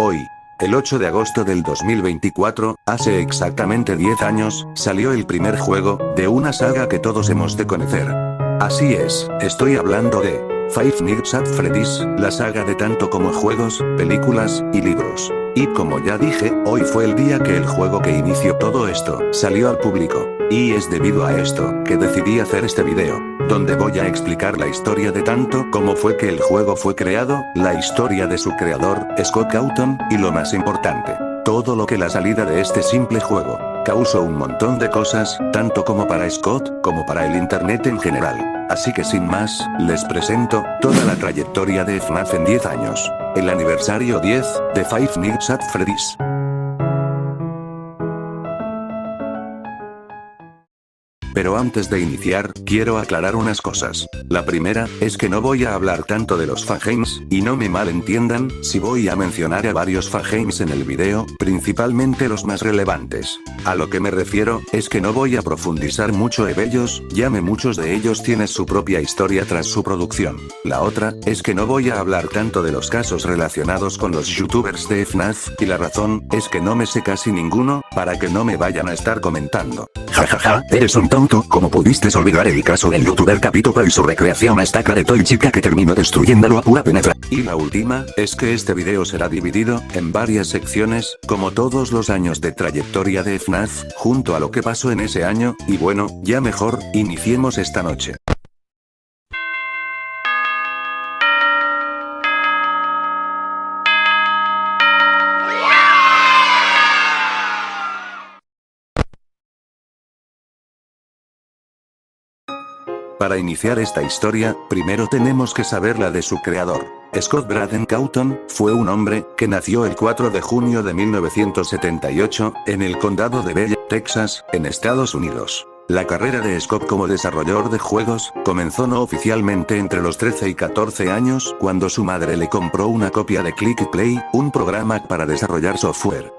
Hoy, el 8 de agosto del 2024, hace exactamente 10 años, salió el primer juego de una saga que todos hemos de conocer. Así es, estoy hablando de Five Nights at Freddy's, la saga de tanto como juegos, películas y libros. Y como ya dije, hoy fue el día que el juego que inició todo esto salió al público. Y es debido a esto que decidí hacer este video, donde voy a explicar la historia de tanto como fue que el juego fue creado, la historia de su creador, Scott Cawthon, y lo más importante, todo lo que la salida de este simple juego causó un montón de cosas, tanto como para Scott, como para el internet en general. Así que sin más, les presento toda la trayectoria de FNAF en 10 años. El aniversario 10 de Five Nights at Freddy's. Pero antes de iniciar, quiero aclarar unas cosas. La primera, es que no voy a hablar tanto de los fangames, y no me malentiendan, si voy a mencionar a varios fangames en el video, principalmente los más relevantes. A lo que me refiero, es que no voy a profundizar mucho en ellos, ya que muchos de ellos tienen su propia historia tras su producción. La otra, es que no voy a hablar tanto de los casos relacionados con los youtubers de FNAF, y la razón, es que no me sé casi ninguno, para que no me vayan a estar comentando. Jajaja, eres un tonto, ¿cómo pudiste olvidar el caso del youtuber Capito y su recreación a estaca de Toy Chica que terminó destruyéndolo a pura penetra? Y la última, es que este video será dividido en varias secciones, como todos los años de trayectoria de FNAF, junto a lo que pasó en ese año, y bueno, ya mejor, iniciemos esta noche. Para iniciar esta historia, primero tenemos que saber la de su creador. Scott Braden Cawthon fue un hombre que nació el 4 de junio de 1978, en el condado de Bell, Texas, en Estados Unidos. La carrera de Scott como desarrollador de juegos comenzó no oficialmente entre los 13 y 14 años, cuando su madre le compró una copia de Click Play, un programa para desarrollar software.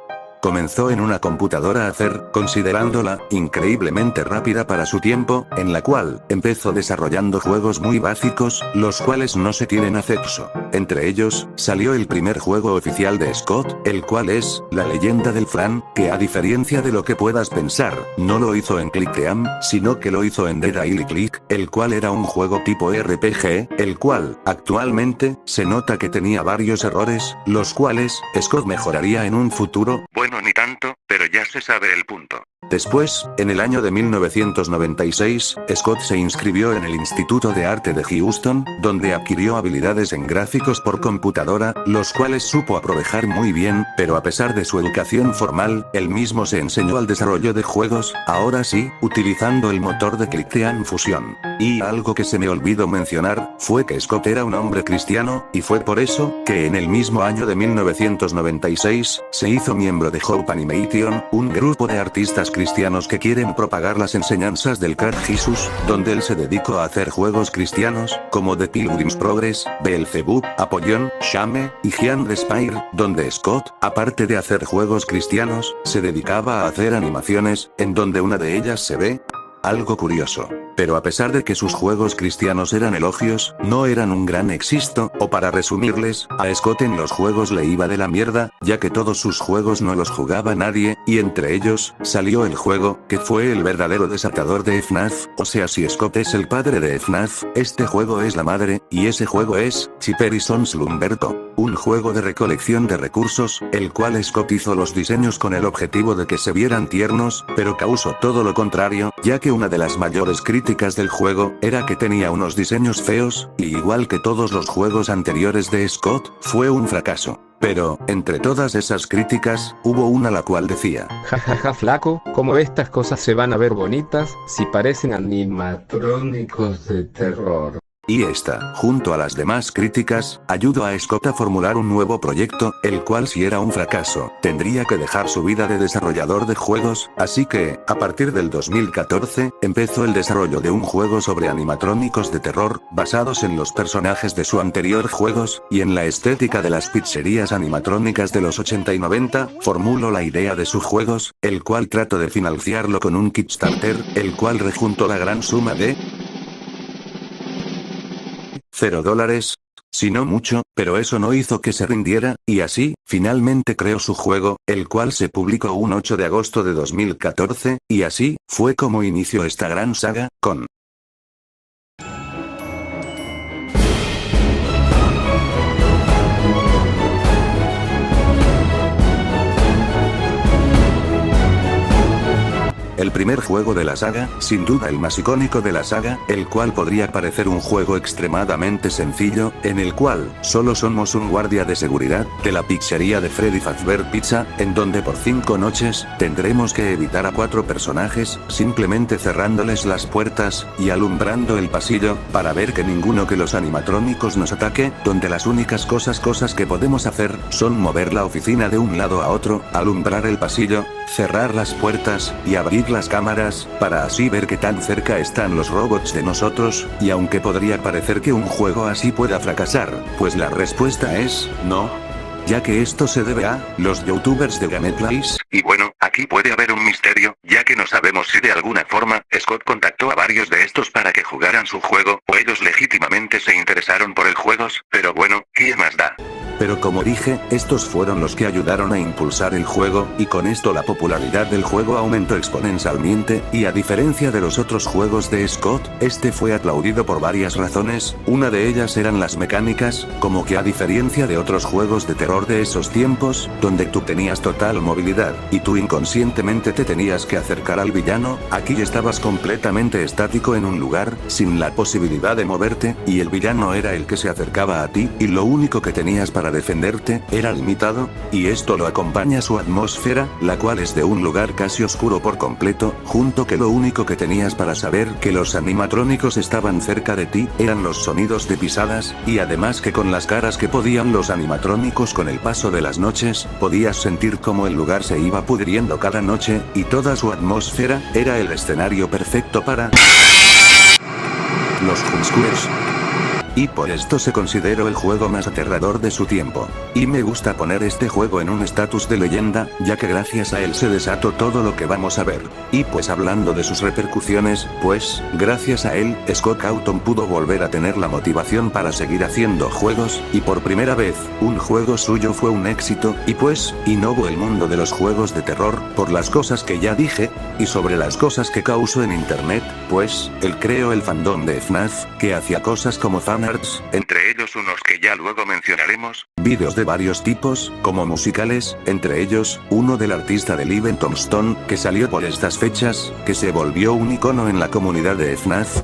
Comenzó en una computadora a hacer, considerándola increíblemente rápida para su tiempo, en la cual empezó desarrollando juegos muy básicos, los cuales no se tienen acceso. Entre ellos, salió el primer juego oficial de Scott, el cual es La Leyenda del Fran, que a diferencia de lo que puedas pensar, no lo hizo en ClickTeam, sino que lo hizo en The Daily Click, el cual era un juego tipo RPG, el cual, actualmente, se nota que tenía varios errores, los cuales, Scott mejoraría en un futuro. Bueno, ni tanto, pero ya se sabe el punto. Después, en el año de 1996, Scott se inscribió en el Instituto de Arte de Houston, donde adquirió habilidades en gráficos por computadora, los cuales supo aprovechar muy bien, pero a pesar de su educación formal, él mismo se enseñó al desarrollo de juegos, ahora sí, utilizando el motor de ClickTeam Fusion. Y algo que se me olvidó mencionar, fue que Scott era un hombre cristiano, y fue por eso, que en el mismo año de 1996, se hizo miembro de Hope Animation, un grupo de artistas cristianos que quieren propagar las enseñanzas del Crack Jesus, donde él se dedicó a hacer juegos cristianos, como The Pilgrim's Progress, Beelzebub, Apollon, Shame, y Giant the Spire, donde Scott, aparte de hacer juegos cristianos, se dedicaba a hacer animaciones, en donde una de ellas se ve algo curioso. Pero a pesar de que sus juegos cristianos eran elogios, no eran un gran éxito, o para resumirles, a Scott en los juegos le iba de la mierda, ya que todos sus juegos no los jugaba nadie, y entre ellos, salió el juego, que fue el verdadero desatador de FNAF, o sea si Scott es el padre de FNAF, este juego es la madre, y ese juego es, Chipper y Sons Lumberto, un juego de recolección de recursos, el cual Scott hizo los diseños con el objetivo de que se vieran tiernos, pero causó todo lo contrario, ya que una de las mayores críticas del juego, era que tenía unos diseños feos, y igual que todos los juegos anteriores de Scott, fue un fracaso. Pero, entre todas esas críticas, hubo una la cual decía: jajaja flaco, ¿cómo estas cosas se van a ver bonitas, si parecen animatrónicos de terror? Y esta, junto a las demás críticas, ayudó a Scott a formular un nuevo proyecto, el cual si era un fracaso, tendría que dejar su vida de desarrollador de juegos, así que, a partir del 2014, empezó el desarrollo de un juego sobre animatrónicos de terror, basados en los personajes de su anterior juegos, y en la estética de las pizzerías animatrónicas de los 80 y 90, formuló la idea de sus juegos, el cual trató de financiarlo con un Kickstarter, el cual rejuntó la gran suma de $0, si no mucho, pero eso no hizo que se rindiera, y así, finalmente creó su juego, el cual se publicó un 8 de agosto de 2014, y así, fue como inició esta gran saga, con el primer juego de la saga, sin duda el más icónico de la saga, el cual podría parecer un juego extremadamente sencillo, en el cual, solo somos un guardia de seguridad, de la pizzería de Freddy Fazbear Pizza, en donde por 5 noches, tendremos que evitar a 4 personajes, simplemente cerrándoles las puertas, y alumbrando el pasillo, para ver que ninguno que los animatrónicos nos ataque, donde las únicas cosas que podemos hacer, son mover la oficina de un lado a otro, alumbrar el pasillo, cerrar las puertas, y abrir las cámaras, para así ver qué tan cerca están los robots de nosotros, y aunque podría parecer que un juego así pueda fracasar, pues la respuesta es, no. Ya que esto se debe a, los youtubers de Gameplays. Y bueno, aquí puede haber un misterio, ya que no sabemos si de alguna forma, Scott contactó a varios de estos para que jugaran su juego, o ellos legítimamente se interesaron por el juego, pero bueno, ¿qué más da? Pero como dije, estos fueron los que ayudaron a impulsar el juego, y con esto la popularidad del juego aumentó exponencialmente, y a diferencia de los otros juegos de Scott, este fue aplaudido por varias razones, una de ellas eran las mecánicas, como que a diferencia de otros juegos de terror de esos tiempos, donde tú tenías total movilidad, y tú inconscientemente te tenías que acercar al villano, aquí estabas completamente estático en un lugar, sin la posibilidad de moverte, y el villano era el que se acercaba a ti, y lo único que tenías para defenderte, era limitado, y esto lo acompaña su atmósfera, la cual es de un lugar casi oscuro por completo, junto que lo único que tenías para saber que los animatrónicos estaban cerca de ti, eran los sonidos de pisadas, y además que con las caras que podían los animatrónicos con el paso de las noches, podías sentir como el lugar se iba pudriendo cada noche, y toda su atmósfera, era el escenario perfecto para los jumpscares. Y por esto se consideró el juego más aterrador de su tiempo. Y me gusta poner este juego en un estatus de leyenda, ya que gracias a él se desató todo lo que vamos a ver. Y pues hablando de sus repercusiones, pues, gracias a él, Scott Cawthon pudo volver a tener la motivación para seguir haciendo juegos, y por primera vez, un juego suyo fue un éxito, y pues, innovó el mundo de los juegos de terror, por las cosas que ya dije, y sobre las cosas que causó en internet, pues, él creó el fandom de FNAF, que hacía cosas como fanarts, Entre ellos unos que ya luego mencionaremos. vídeos de varios tipos, como musicales, entre ellos, uno del artista de Live Tombstone, que salió por estas fechas, que se volvió un icono en la comunidad de FNAF.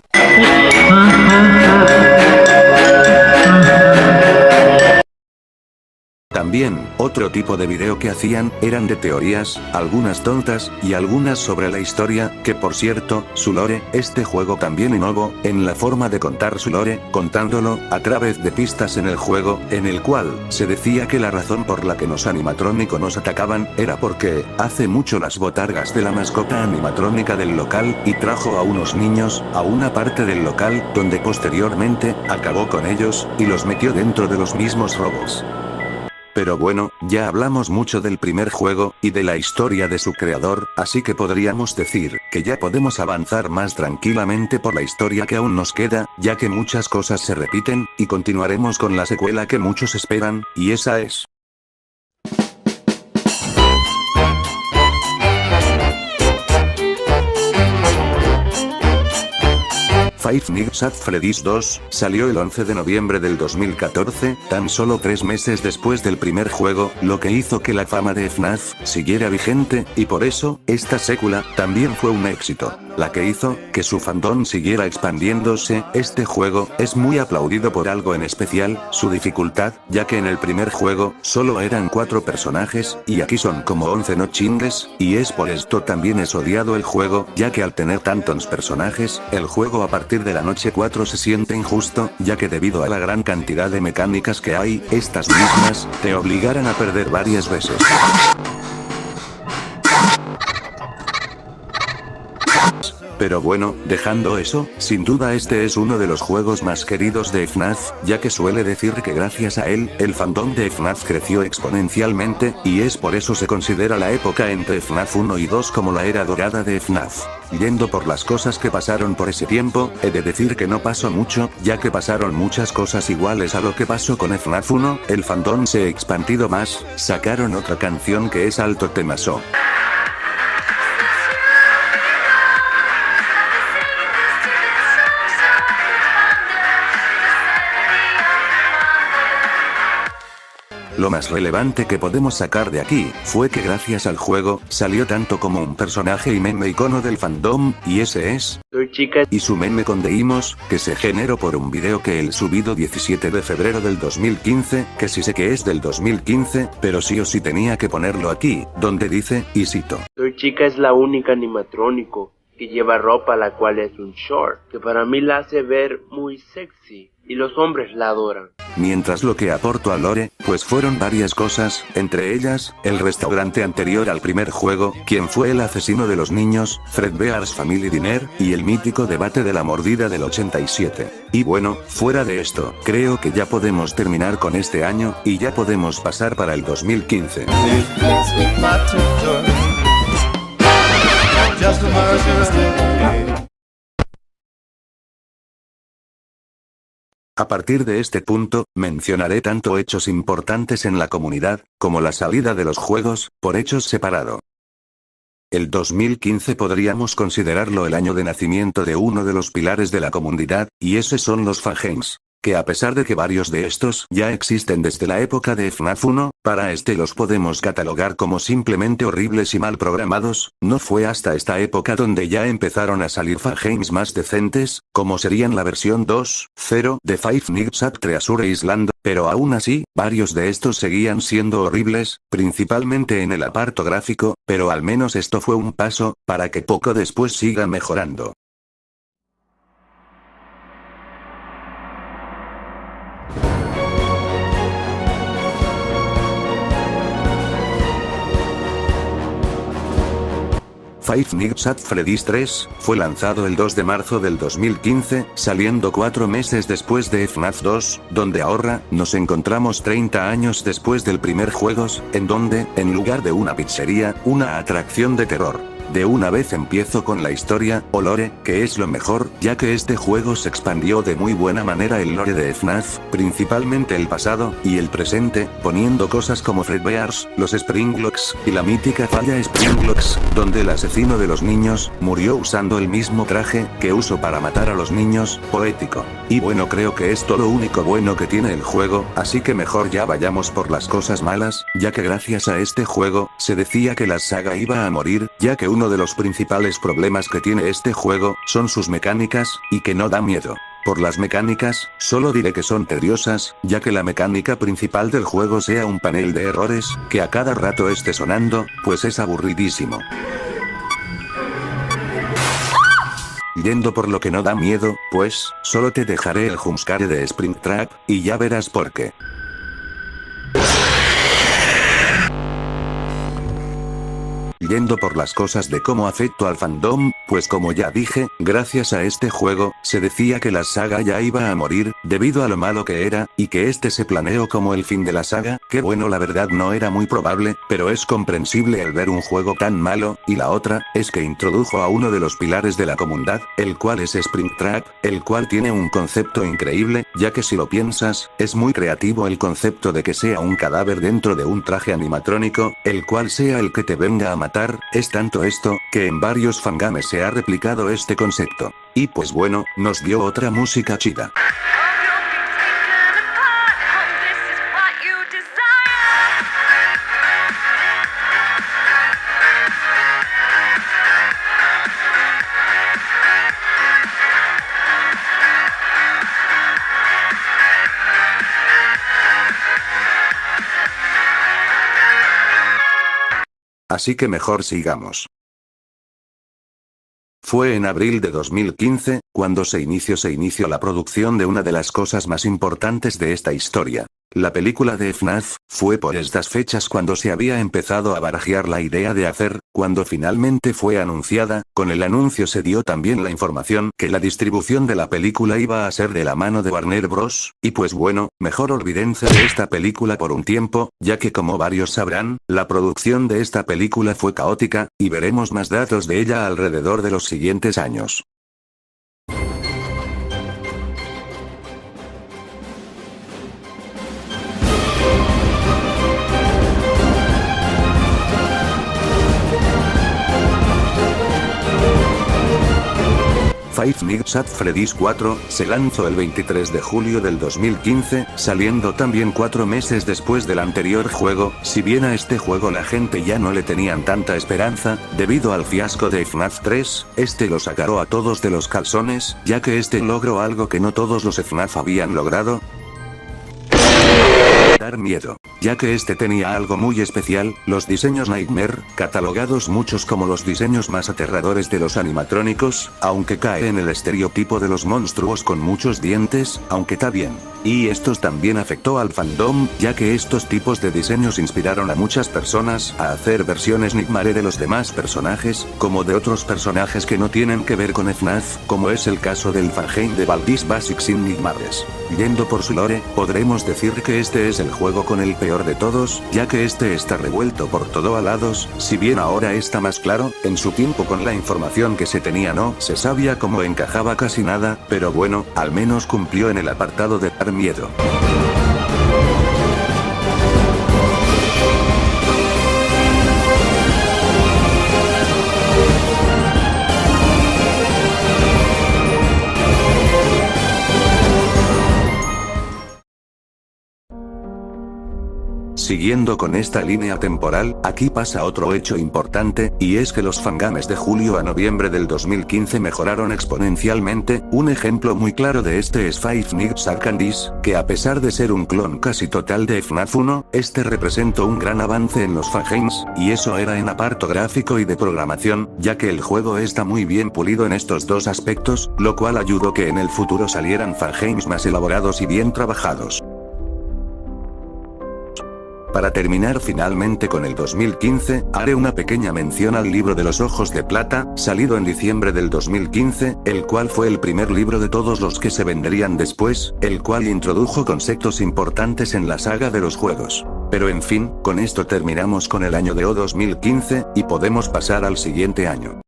También, otro tipo de video que hacían, eran de teorías, algunas tontas, y algunas sobre la historia, que por cierto, su lore, este juego también innovó, en la forma de contar su lore, contándolo, a través de pistas en el juego, en el cual, se decía que la razón por la que los animatrónicos nos atacaban, era porque, hace mucho las botargas de la mascota animatrónica del local, y trajo a unos niños, a una parte del local, donde posteriormente, acabó con ellos, y los metió dentro de los mismos robots. Pero bueno, ya hablamos mucho del primer juego, y de la historia de su creador, así que podríamos decir, que ya podemos avanzar más tranquilamente por la historia que aún nos queda, ya que muchas cosas se repiten, y continuaremos con la secuela que muchos esperan, y esa es Five Nights at Freddy's 2, salió el 11 de noviembre del 2014, tan solo 3 meses después del primer juego, lo que hizo que la fama de FNAF siguiera vigente, y por eso, esta secuela, también fue un éxito. la que hizo que su fandom siguiera expandiéndose. Este juego es muy aplaudido por algo en especial, su dificultad, ya que en el primer juego solo eran 4 personajes, y aquí son como 11, no chingues, y es por esto también es odiado el juego, ya que al tener tantos personajes, el juego a partir de la noche 4 se siente injusto, ya que debido a la gran cantidad de mecánicas que hay, estas mismas te obligarán a perder varias veces. Pero bueno, dejando eso, sin duda este es uno de los juegos más queridos de FNAF, ya que suele decir que gracias a él, el fandom de FNAF creció exponencialmente, y es por eso se considera la época entre FNAF 1 y 2 como la era dorada de FNAF. Yendo por las cosas que pasaron por ese tiempo, he de decir que no pasó mucho, ya que pasaron muchas cosas iguales a lo que pasó con FNAF 1, el fandom se expandido más, sacaron otra canción que es alto temazo. Lo más relevante que podemos sacar de aquí, fue que gracias al juego, salió tanto como un personaje y meme icono del fandom, y ese es... Soy chica. Y su meme con Deimos, que se generó por un video que él subido 17 de febrero del 2015, que sí sé que es del 2015, pero sí o sí tenía que ponerlo aquí, donde dice, y cito. Soy chica es la única animatrónico que lleva ropa la cual es un short, que para mí la hace ver muy sexy, y los hombres la adoran. Mientras lo que aportó a Lore, pues fueron varias cosas, entre ellas, el restaurante anterior al primer juego, quien fue el asesino de los niños, Fredbear's Family Dinner, y el mítico debate de la mordida del 87. Y bueno, fuera de esto, creo que ya podemos terminar con este año, y ya podemos pasar para el 2015. A partir de este punto, mencionaré tanto hechos importantes en la comunidad, como la salida de los juegos, por hechos separado. El 2015 podríamos considerarlo el año de nacimiento de uno de los pilares de la comunidad, y ese son los fangames. Que a pesar de que varios de estos ya existen desde la época de FNAF 1, para este los podemos catalogar como simplemente horribles y mal programados, no fue hasta esta época donde ya empezaron a salir fangames más decentes, como serían la versión 2.0 de Five Nights at Treasure Island, pero aún así, varios de estos seguían siendo horribles, principalmente en el apartado gráfico, pero al menos esto fue un paso, para que poco después siga mejorando. Five Nights at Freddy's 3, fue lanzado el 2 de marzo del 2015, saliendo 4 meses después de FNAF 2, donde ahora, nos encontramos 30 años después del primer juegos, en donde, en lugar de una pizzería, una atracción de terror. De una vez empiezo con la historia, o lore, que es lo mejor, ya que este juego se expandió de muy buena manera el lore de FNAF, principalmente el pasado, y el presente, poniendo cosas como Fredbear's, los Springlocks, y la mítica falla Springlocks, donde el asesino de los niños, murió usando el mismo traje, que usó para matar a los niños, poético. Y bueno, creo que es todo lo único bueno que tiene el juego, así que mejor ya vayamos por las cosas malas, ya que gracias a este juego, se decía que la saga iba a morir, ya que uno de los principales problemas que tiene este juego, son sus mecánicas, y que no da miedo. Por las mecánicas, solo diré que son tediosas, ya que la mecánica principal del juego sea un panel de errores, que a cada rato esté sonando, pues es aburridísimo. Yendo por lo que no da miedo, pues, solo te dejaré el jumpscare de Springtrap, y ya verás por qué. Yendo por las cosas de cómo afectó al fandom, pues como ya dije, gracias a este juego, se decía que la saga ya iba a morir, debido a lo malo que era, y que este se planeó como el fin de la saga, que bueno la verdad no era muy probable, pero es comprensible el ver un juego tan malo, y la otra, es que introdujo a uno de los pilares de la comunidad, el cual es Springtrap, el cual tiene un concepto increíble, ya que si lo piensas, es muy creativo el concepto de que sea un cadáver dentro de un traje animatrónico, el cual sea el que te venga a matar, es tanto esto, que en varios fangames se ha replicado este concepto. Y pues bueno, nos dio otra música chida. Así que mejor sigamos. Fue en abril de 2015, cuando se inició la producción de una de las cosas más importantes de esta historia. La película de FNAF, fue por estas fechas cuando se había empezado a barajear la idea de hacer, cuando finalmente fue anunciada, con el anuncio se dio también la información que la distribución de la película iba a ser de la mano de Warner Bros., y pues bueno, mejor olvídense de esta película por un tiempo, ya que como varios sabrán, la producción de esta película fue caótica, y veremos más datos de ella alrededor de los siguientes años. Five Nights at Freddy's 4, se lanzó el 23 de julio del 2015, saliendo también 4 meses después del anterior juego. Si bien a este juego la gente ya no le tenían tanta esperanza, debido al fiasco de FNAF 3, este lo sacó a todos de los calzones, ya que este logró algo que no todos los FNAF habían logrado: dar miedo. Ya que este tenía algo muy especial, los diseños Nightmare, catalogados muchos como los diseños más aterradores de los animatrónicos, aunque cae en el estereotipo de los monstruos con muchos dientes, aunque está bien. Y estos también afectó al fandom, ya que estos tipos de diseños inspiraron a muchas personas a hacer versiones Nightmare de los demás personajes, como de otros personajes que no tienen que ver con FNAF, como es el caso del Fangame de Baldi's Basics in Nightmares. Yendo por su lore, podremos decir que este es el juego con el peor de todos, ya que este está revuelto por todo a lados. Si bien ahora está más claro, en su tiempo con la información que se tenía no se sabía cómo encajaba casi nada, pero bueno, al menos cumplió en el apartado de dar miedo. Siguiendo con esta línea temporal, aquí pasa otro hecho importante, y es que los fangames de julio a noviembre del 2015 mejoraron exponencialmente. Un ejemplo muy claro de este es Five Nights at Freddy's, que a pesar de ser un clon casi total de FNAF 1, este representó un gran avance en los fangames, y eso era en apartado gráfico y de programación, ya que el juego está muy bien pulido en estos dos aspectos, lo cual ayudó que en el futuro salieran fangames más elaborados y bien trabajados. Para terminar finalmente con el 2015, haré una pequeña mención al libro de los ojos de plata, salido en diciembre del 2015, el cual fue el primer libro de todos los que se venderían después, el cual introdujo conceptos importantes en la saga de los juegos. Pero en fin, con esto terminamos con el año de 2015, y podemos pasar al siguiente año.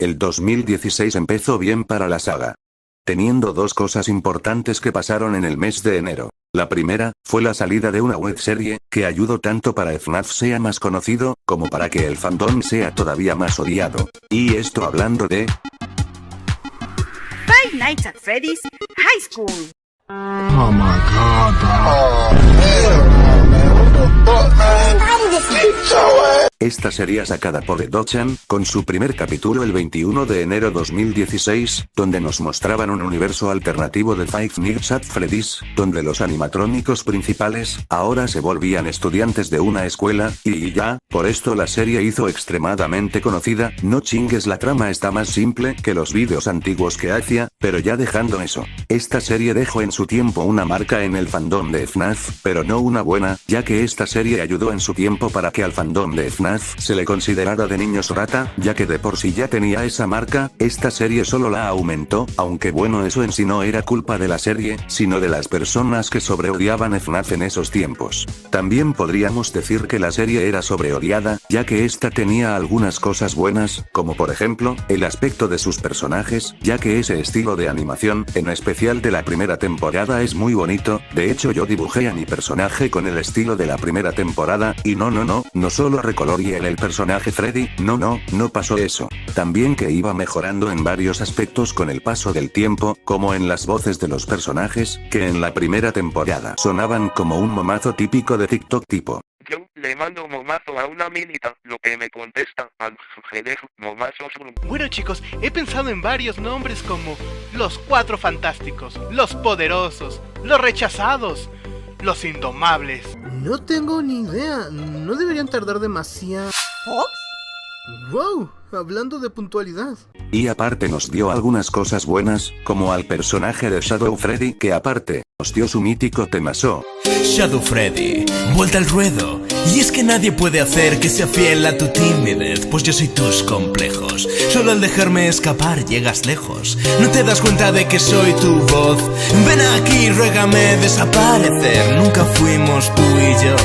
El 2016 empezó bien para la saga, teniendo dos cosas importantes que pasaron en el mes de enero. La primera, fue la salida de una webserie, que ayudó tanto para que FNAF sea más conocido, como para que el fandom sea todavía más odiado. Y esto hablando de Five Nights at Freddy's High School. Oh my god, bro. Esta sería sacada por Edo-chan, con su primer capítulo el 21 de enero 2016, donde nos mostraban un universo alternativo de Five Nights at Freddy's, donde los animatrónicos principales, ahora se volvían estudiantes de una escuela, y ya, por esto la serie hizo extremadamente conocida. No chingues, la trama está más simple que los vídeos antiguos que hacía, pero ya dejando eso, esta serie dejó en su tiempo una marca en el fandom de FNAF, pero no una buena, ya que esta serie ayudó en su tiempo para que al fandom de FNAF se le considerara de niños rata, ya que de por sí ya tenía esa marca. Esta serie solo la aumentó, aunque bueno, eso en sí no era culpa de la serie, sino de las personas que sobreodiaban FNAF en esos tiempos. También podríamos decir que la serie era sobreodiada, ya que esta tenía algunas cosas buenas, como por ejemplo, el aspecto de sus personajes, ya que ese estilo de animación, en especial de la primera temporada, es muy bonito. De hecho, yo dibujé a mi personaje con el estilo de la primera temporada, y no solo recoloreé el personaje Freddy, no pasó eso. También que iba mejorando en varios aspectos con el paso del tiempo, como en las voces de los personajes, que en la primera temporada sonaban como un momazo típico de TikTok tipo: yo le mando momazo a una minita, lo que me contesta al sugerir momazos. Bueno chicos, he pensado en varios nombres como los Cuatro Fantásticos, los Poderosos, los Rechazados. Los Indomables. No tengo ni idea. No deberían tardar demasiado. ¿Fox? Wow, hablando de puntualidad. Y aparte nos dio algunas cosas buenas, como al personaje de Shadow Freddy que aparte, nos dio su mítico temazo. Shadow Freddy, vuelta al ruedo. Y es que nadie puede hacer que sea fiel a tu timidez, pues yo soy tus complejos. Solo al dejarme escapar llegas lejos. No te das cuenta de que soy tu voz. Ven aquí, ruégame desaparecer. Nunca fuimos tú y yo.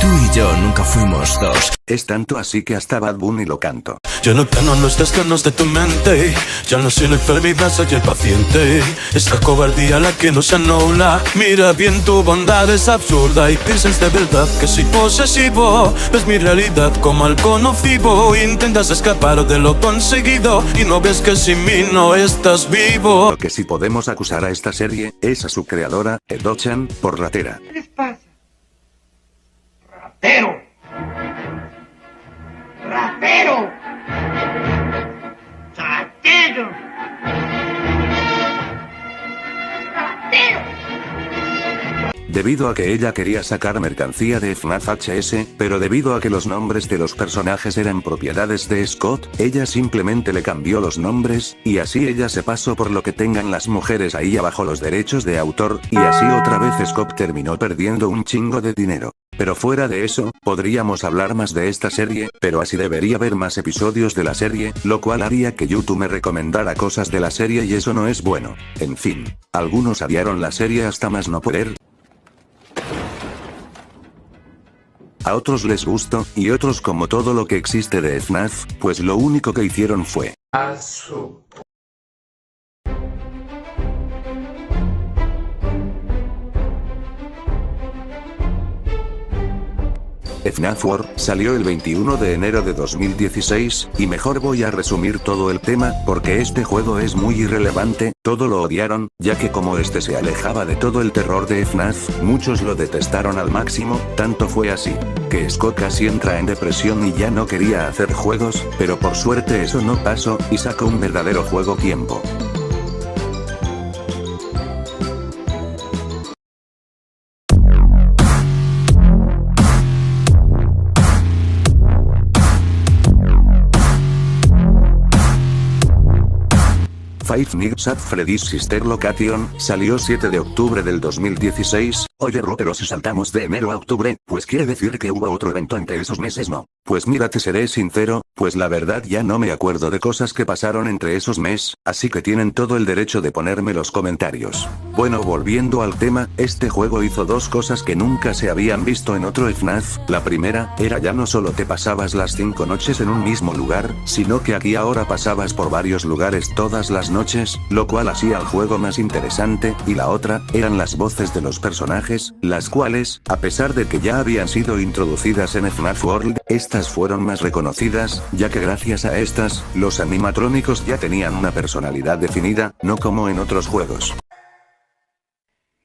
Tú y yo nunca fuimos dos. Es tanto así que hasta Bad Bunny lo canto. Yo no plano los descanos de tu mente. Ya no soy la enfermedad, soy el paciente. Esta cobardía la que nos anula. Mira bien, tu bondad es absurda. Y piensas de verdad que soy posesivo. Ves mi realidad como algo nocivo. Intentas escapar de lo conseguido. Y no ves que sin mí no estás vivo. Lo que sí podemos acusar a esta serie es a su creadora, Edo-chan, por ratera. ¿Qué les pasa? ¡Ratero! ¡Ratero! ¡Ratero! ¡Ratero! Debido a que ella quería sacar mercancía de FNAF HS, pero debido a que los nombres de los personajes eran propiedades de Scott, ella simplemente le cambió los nombres, y así ella se pasó por lo que tengan las mujeres ahí abajo los derechos de autor, y así otra vez Scott terminó perdiendo un chingo de dinero. Pero fuera de eso, podríamos hablar más de esta serie, pero así debería haber más episodios de la serie, lo cual haría que YouTube me recomendara cosas de la serie y eso no es bueno. En fin, algunos odiaron la serie hasta más no poder. A otros les gustó, y otros como todo lo que existe de FNAF, pues lo único que hicieron fue FNAF World salió el 21 de enero de 2016, y mejor voy a resumir todo el tema, porque este juego es muy irrelevante, todo lo odiaron, ya que como este se alejaba de todo el terror de FNAF, muchos lo detestaron al máximo, tanto fue así, que Scott casi entra en depresión y ya no quería hacer juegos, pero por suerte eso no pasó, y sacó un verdadero juego tiempo. Five Nights at Freddy's Sister Location salió 7 de octubre del 2016. Oye pero si saltamos de enero a octubre, pues quiere decir que hubo otro evento entre esos meses, ¿no? Pues mira, te seré sincero, pues la verdad ya no me acuerdo de cosas que pasaron entre esos meses, así que tienen todo el derecho de ponerme los comentarios. Bueno, volviendo al tema, este juego hizo dos cosas que nunca se habían visto en otro FNAF. La primera, era ya no solo te pasabas las 5 noches en un mismo lugar, sino que aquí ahora pasabas por varios lugares todas las noches, lo cual hacía el juego más interesante, y la otra, eran las voces de los personajes, las cuales, a pesar de que ya habían sido introducidas en FNAF World, estas fueron más reconocidas, ya que gracias a estas, los animatrónicos ya tenían una personalidad definida, no como en otros juegos.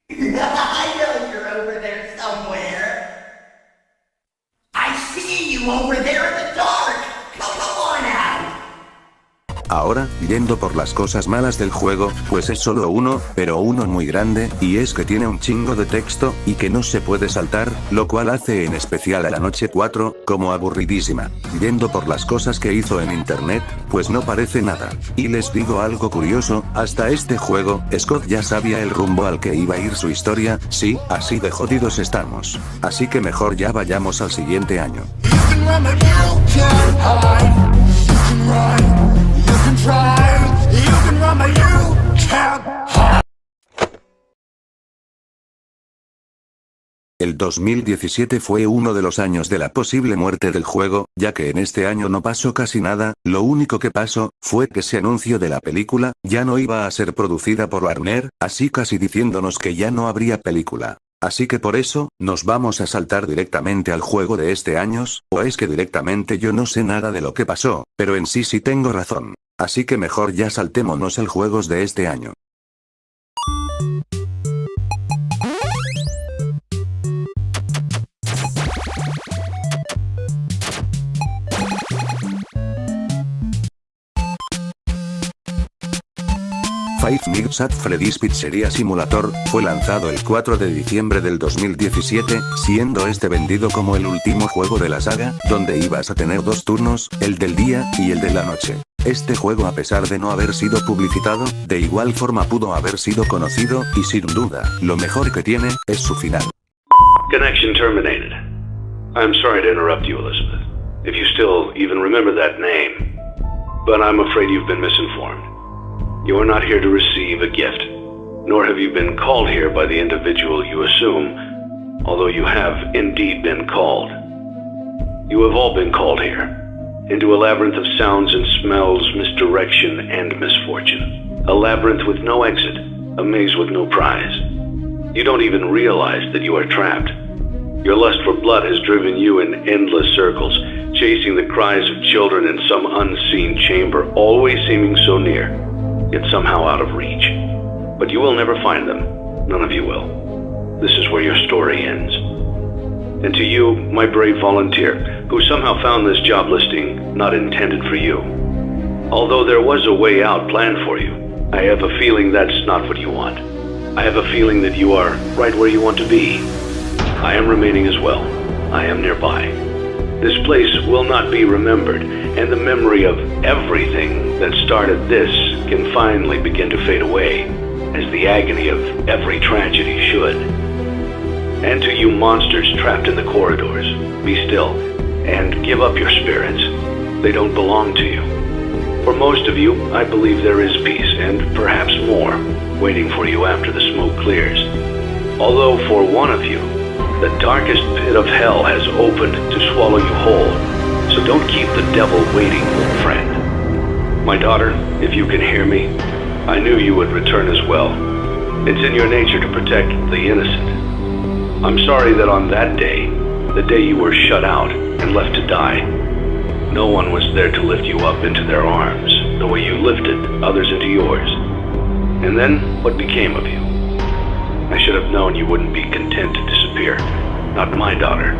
I know you're over there somewhere. I see you over there in the dark. Come on out. Ahora, yendo por las cosas malas del juego, pues es solo uno, pero uno muy grande, y es que tiene un chingo de texto, y que no se puede saltar, lo cual hace en especial a la noche 4, como aburridísima. Yendo por las cosas que hizo en internet, pues no parece nada. Y les digo algo curioso, hasta este juego, Scott ya sabía el rumbo al que iba a ir su historia, sí, así de jodidos estamos. Así que mejor ya vayamos al siguiente año. El 2017 fue uno de los años de la posible muerte del juego, ya que en este año no pasó casi nada, lo único que pasó, fue que se anunció de la película, ya no iba a ser producida por Warner, así casi diciéndonos que ya no habría película. Así que por eso, nos vamos a saltar directamente al juego de este año, o es que directamente yo no sé nada de lo que pasó, pero en sí tengo razón. Así que mejor ya saltémonos al juegos de este año. Five Nights at Freddy's Pizzeria Simulator fue lanzado el 4 de diciembre del 2017, siendo este vendido como el último juego de la saga, donde ibas a tener 2 turnos, el del día y el de la noche. Este juego, a pesar de no haber sido publicitado, de igual forma pudo haber sido conocido, y sin duda, lo mejor que tiene, es su final. Connection terminated. I'm sorry to interrupt you, Elizabeth, if you still even remember that name. But I'm afraid you've been misinformed. You are not here to receive a gift, nor have you been called here by the individual you assume, although you have indeed been called. You have all been called here, into a labyrinth of sounds and smells, misdirection and misfortune. A labyrinth with no exit, a maze with no prize. You don't even realize that you are trapped. Your lust for blood has driven you in endless circles, chasing the cries of children in some unseen chamber, always seeming so near, yet somehow out of reach. But you will never find them. None of you will. This is where your story ends. And to you, my brave volunteer, who somehow found this job listing not intended for you. Although there was a way out planned for you, I have a feeling that's not what you want. I have a feeling that you are right where you want to be. I am remaining as well. I am nearby. This place will not be remembered, and the memory of everything that started this can finally begin to fade away, as the agony of every tragedy should. And to you monsters trapped in the corridors, be still, and give up your spirits. They don't belong to you. For most of you, I believe there is peace, and perhaps more, waiting for you after the smoke clears. Although for one of you, the darkest pit of hell has opened to swallow you whole. So don't keep the devil waiting, friend. My daughter, if you can hear me, I knew you would return as well. It's in your nature to protect the innocent. I'm sorry that on that day, the day you were shut out and left to die, no one was there to lift you up into their arms, the way you lifted others into yours. And then, what became of you? I should have known you wouldn't be content to disappear. Not my daughter.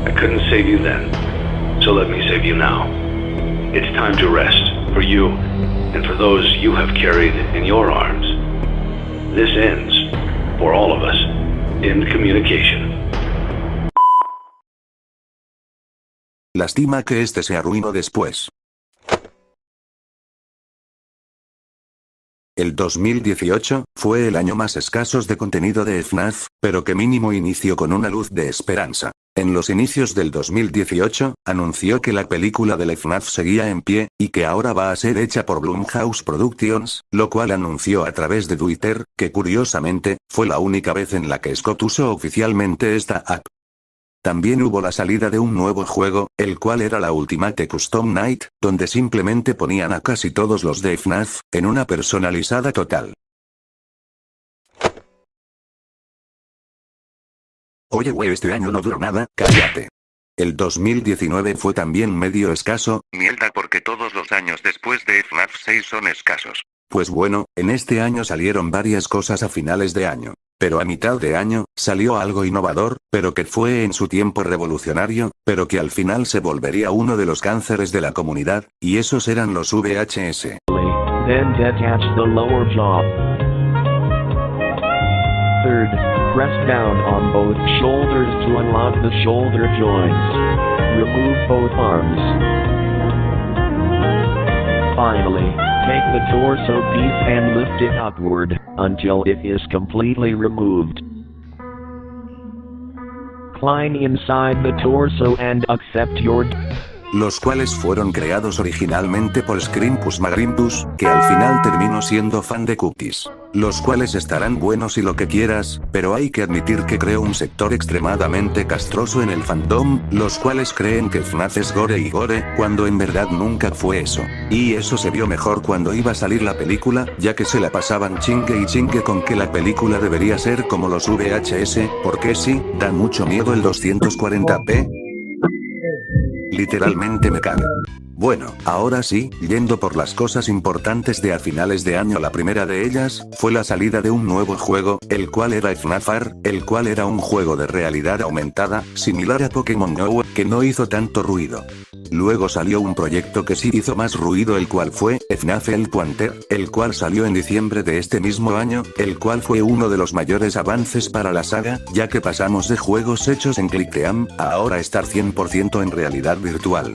I couldn't save you then, so let me save you now. It's time to rest, for you, and for those you have carried in your arms. This ends, for all of us, in communication. Lástima que este se arruinó después. El 2018 fue el año más escasos de contenido de FNAF, pero que mínimo inició con una luz de esperanza. En los inicios del 2018, anunció que la película de FNAF seguía en pie, y que ahora va a ser hecha por Blumhouse Productions, lo cual anunció a través de Twitter, que curiosamente, fue la única vez en la que Scott usó oficialmente esta app. También hubo la salida de un nuevo juego, el cual era la Ultimate Custom Night, donde simplemente ponían a casi todos los de FNAF, en una personalizada total. Oye güey, este año no duró nada, cállate. El 2019 fue también medio escaso. Mierda, porque todos los años después de FNAF 6 son escasos. Pues bueno, en este año salieron varias cosas a finales de año. Pero a mitad de año, salió algo innovador, pero que fue en su tiempo revolucionario, pero que al final se volvería uno de los cánceres de la comunidad, y esos eran los VHS. Then detach the lower jaw. Third, press down on both shoulders to unlock the shoulder joints. Remove both arms. Finally, take the torso piece and lift it upward, until it is completely removed. Climb inside the torso and accept your... Los cuales fueron creados originalmente por Scrimpus Magrimpus, que al final terminó siendo fan de Cookies. Los cuales estarán buenos y lo que quieras, pero hay que admitir que creó un sector extremadamente castroso en el fandom, los cuales creen que FNAF es gore y gore, cuando en verdad nunca fue eso. Y eso se vio mejor cuando iba a salir la película, ya que se la pasaban chingue y chingue con que la película debería ser como los VHS, porque sí, da mucho miedo el 240p. Literalmente me cago. Bueno, ahora sí, yendo por las cosas importantes de a finales de año, la primera de ellas, fue la salida de un nuevo juego, el cual era FNAF R, el cual era un juego de realidad aumentada, similar a Pokémon Go, que no hizo tanto ruido. Luego salió un proyecto que sí hizo más ruido, el cual fue FNAF El Pointer, el cual salió en diciembre de este mismo año, el cual fue uno de los mayores avances para la saga, ya que pasamos de juegos hechos en ClickTeam a ahora estar 100% en realidad virtual.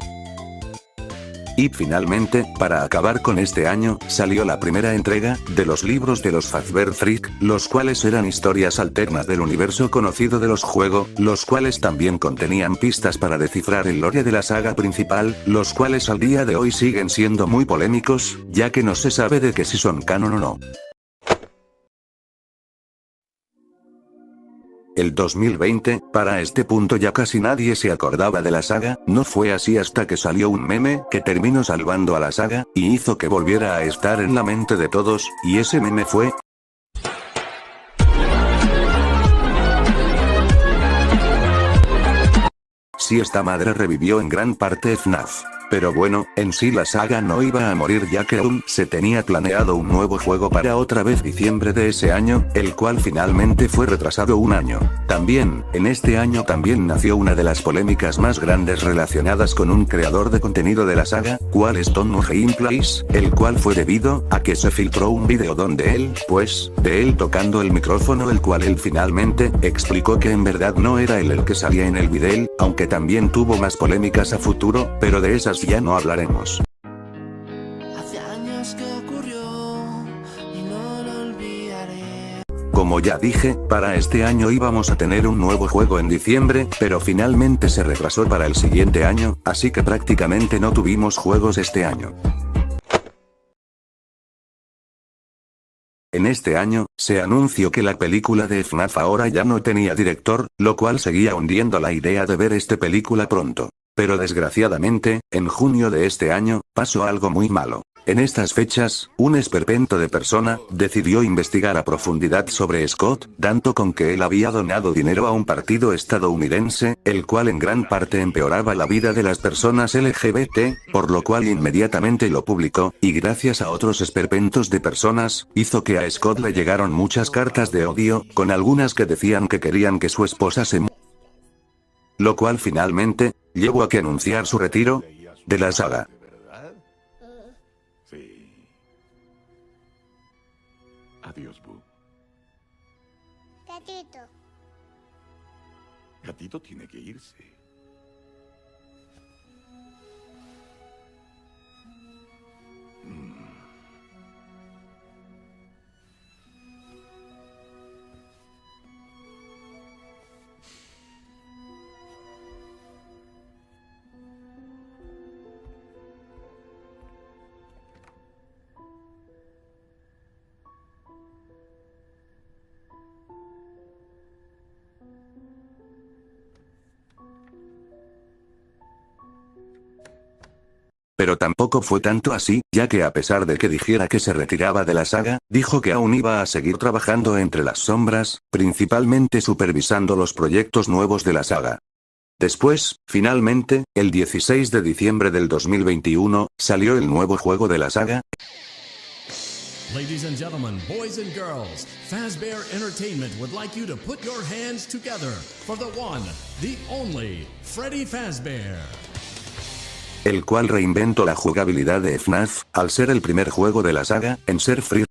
Y finalmente, para acabar con este año, salió la primera entrega de los libros de los Fazbear Freak, los cuales eran historias alternas del universo conocido de los juegos, los cuales también contenían pistas para descifrar el lore de la saga principal, los cuales al día de hoy siguen siendo muy polémicos, ya que no se sabe de que si son canon o no. El 2020, para este punto ya casi nadie se acordaba de la saga, no fue así hasta que salió un meme que terminó salvando a la saga, y hizo que volviera a estar en la mente de todos, y ese meme fue... Sí, esta madre revivió en gran parte FNAF. Pero bueno, en sí la saga no iba a morir, ya que aún se tenía planeado un nuevo juego para otra vez diciembre de ese año, el cual finalmente fue retrasado un año. También, en este año también nació una de las polémicas más grandes relacionadas con un creador de contenido de la saga, cual es Tom Gameplays, el cual fue debido a que se filtró un video donde él, de él tocando el micrófono, el cual él finalmente explicó que en verdad no era él el que salía en el video, aunque también tuvo más polémicas a futuro, pero de esas ya no hablaremos. Hace años que ocurrió y no lo olvidaré. Como ya dije, para este año íbamos a tener un nuevo juego en diciembre, pero finalmente se retrasó para el siguiente año, así que prácticamente no tuvimos juegos este año. En este año, se anunció que la película de FNAF ahora ya no tenía director, lo cual seguía hundiendo la idea de ver esta película pronto. Pero desgraciadamente, en junio de este año, pasó algo muy malo. En estas fechas, un esperpento de persona decidió investigar a profundidad sobre Scott, tanto con que él había donado dinero a un partido estadounidense, el cual en gran parte empeoraba la vida de las personas LGBT, por lo cual inmediatamente lo publicó, y gracias a otros esperpentos de personas, hizo que a Scott le llegaron muchas cartas de odio, con algunas que decían que querían que su esposa se muriera. Lo cual finalmente, llevó a que anunciar su retiro de la saga. Sí. Adiós, Boo. Gatito. Gatito tiene que irse. Pero tampoco fue tanto así, ya que a pesar de que dijera que se retiraba de la saga, dijo que aún iba a seguir trabajando entre las sombras, principalmente supervisando los proyectos nuevos de la saga. Después, finalmente, el 16 de diciembre del 2021, salió el nuevo juego de la saga. Ladies and gentlemen, boys and girls, Fazbear Entertainment would like you to put your hands together for the one, the only, Freddy Fazbear. El cual reinventó la jugabilidad de FNAF, al ser el primer juego de la saga en ser free.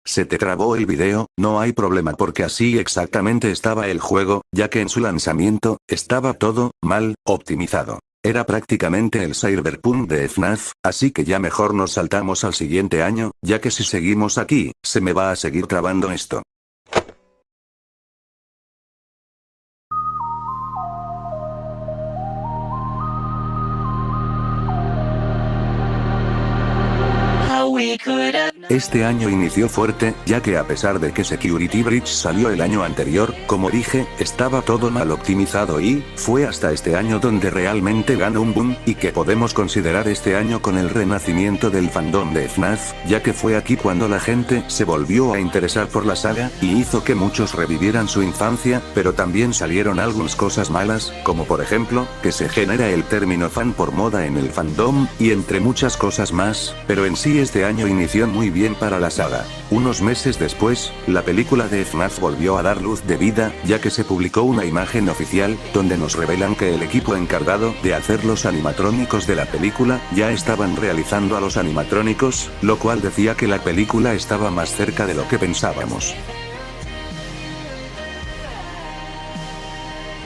Se te trabó el video, no hay problema porque así exactamente estaba el juego, ya que en su lanzamiento, estaba todo mal optimizado. Era prácticamente el Cyberpunk de FNAF, así que ya mejor nos saltamos al siguiente año, ya que si seguimos aquí, se me va a seguir trabando esto. Este año inició fuerte, ya que a pesar de que Security Breach salió el año anterior, como dije, estaba todo mal optimizado y, fue hasta este año donde realmente ganó un boom, y que podemos considerar este año con el renacimiento del fandom de FNAF, ya que fue aquí cuando la gente se volvió a interesar por la saga, y hizo que muchos revivieran su infancia, pero también salieron algunas cosas malas, como por ejemplo, que se genera el término fan por moda en el fandom, y entre muchas cosas más, pero en sí este año inició muy bien para la saga. Unos meses después, la película de FNAF volvió a dar luz de vida, ya que se publicó una imagen oficial, donde nos revelan que el equipo encargado de hacer los animatrónicos de la película, ya estaban realizando a los animatrónicos, lo cual decía que la película estaba más cerca de lo que pensábamos.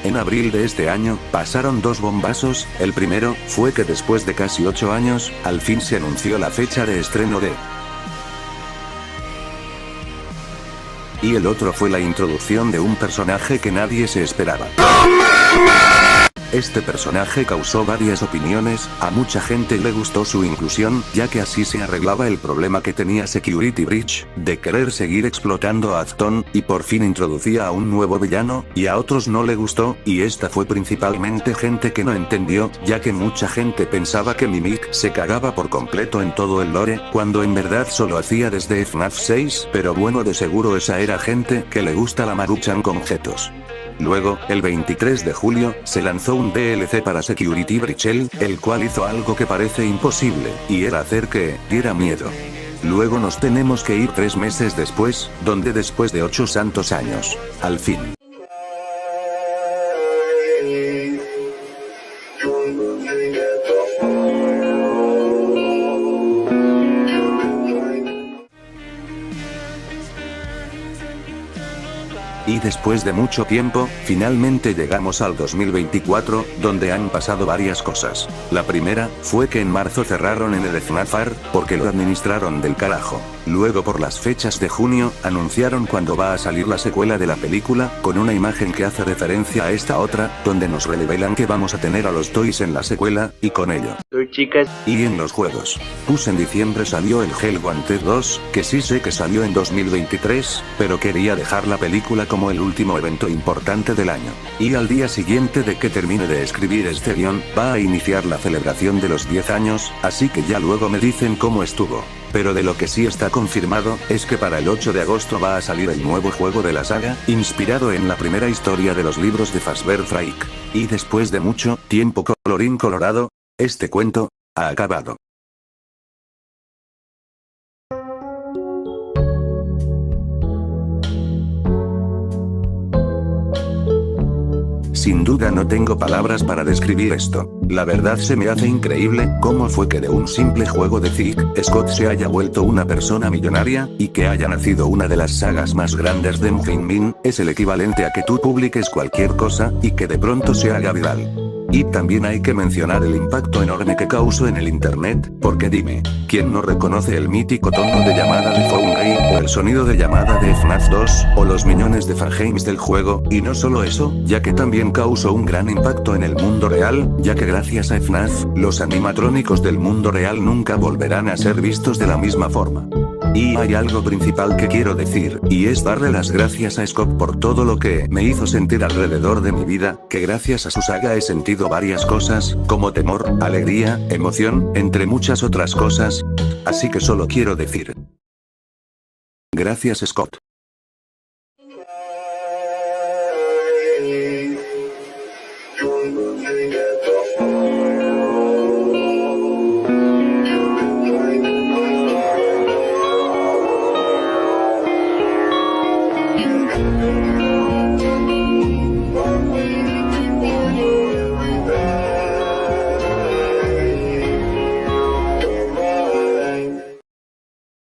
En abril de este año, pasaron dos bombazos. El primero, fue que después de casi 8 años, al fin se anunció la fecha de estreno de... Y el otro fue la introducción de un personaje que nadie se esperaba. Este personaje causó varias opiniones, a mucha gente le gustó su inclusión, ya que así se arreglaba el problema que tenía Security Breach, de querer seguir explotando a Afton, y por fin introducía a un nuevo villano, y a otros no le gustó, y esta fue principalmente gente que no entendió, ya que mucha gente pensaba que Mimic se cagaba por completo en todo el lore, cuando en verdad solo hacía desde FNAF 6, pero bueno, de seguro esa era gente que le gusta la Maruchan con jetos. Luego, el 23 de julio, se lanzó un DLC para Security Breach, el cual hizo algo que parece imposible, y era hacer que diera miedo. Luego nos tenemos que ir 3 meses después, donde después de 8 santos años, al fin. Y después de mucho tiempo, finalmente llegamos al 2024, donde han pasado varias cosas. La primera, fue que en marzo cerraron en el FNAFar, porque lo administraron del carajo. Luego por las fechas de junio, anunciaron cuándo va a salir la secuela de la película, con una imagen que hace referencia a esta otra, donde nos revelan que vamos a tener a los Toys en la secuela, y con ello. Y en los juegos. Pues en diciembre salió el Hell Wanted 2, que sí sé que salió en 2023, pero quería dejar la película como el último evento importante del año. Y al día siguiente de que termine de escribir este guión, va a iniciar la celebración de los 10 años, así que ya luego me dicen cómo estuvo. Pero de lo que sí está confirmado, es que para el 8 de agosto va a salir el nuevo juego de la saga, inspirado en la primera historia de los libros de Fazbear Frike. Y después de mucho tiempo colorín colorado, este cuento ha acabado. Sin duda no tengo palabras para describir esto. La verdad se me hace increíble cómo fue que de un simple juego de Thick, Scott se haya vuelto una persona millonaria, y que haya nacido una de las sagas más grandes de Mujin. Es el equivalente a que tú publiques cualquier cosa, y que de pronto se haga viral. Y también hay que mencionar el impacto enorme que causó en el internet, porque dime, ¿quién no reconoce el mítico tono de llamada de Foundry, o el sonido de llamada de FNAF 2, o los millones de fangames del juego? Y no solo eso, ya que también causó un gran impacto en el mundo real, ya que gracias a FNAF, los animatrónicos del mundo real nunca volverán a ser vistos de la misma forma. Y hay algo principal que quiero decir, y es darle las gracias a Scott por todo lo que me hizo sentir alrededor de mi vida, que gracias a su saga he sentido varias cosas, como temor, alegría, emoción, entre muchas otras cosas. Así que solo quiero decir: gracias, Scott.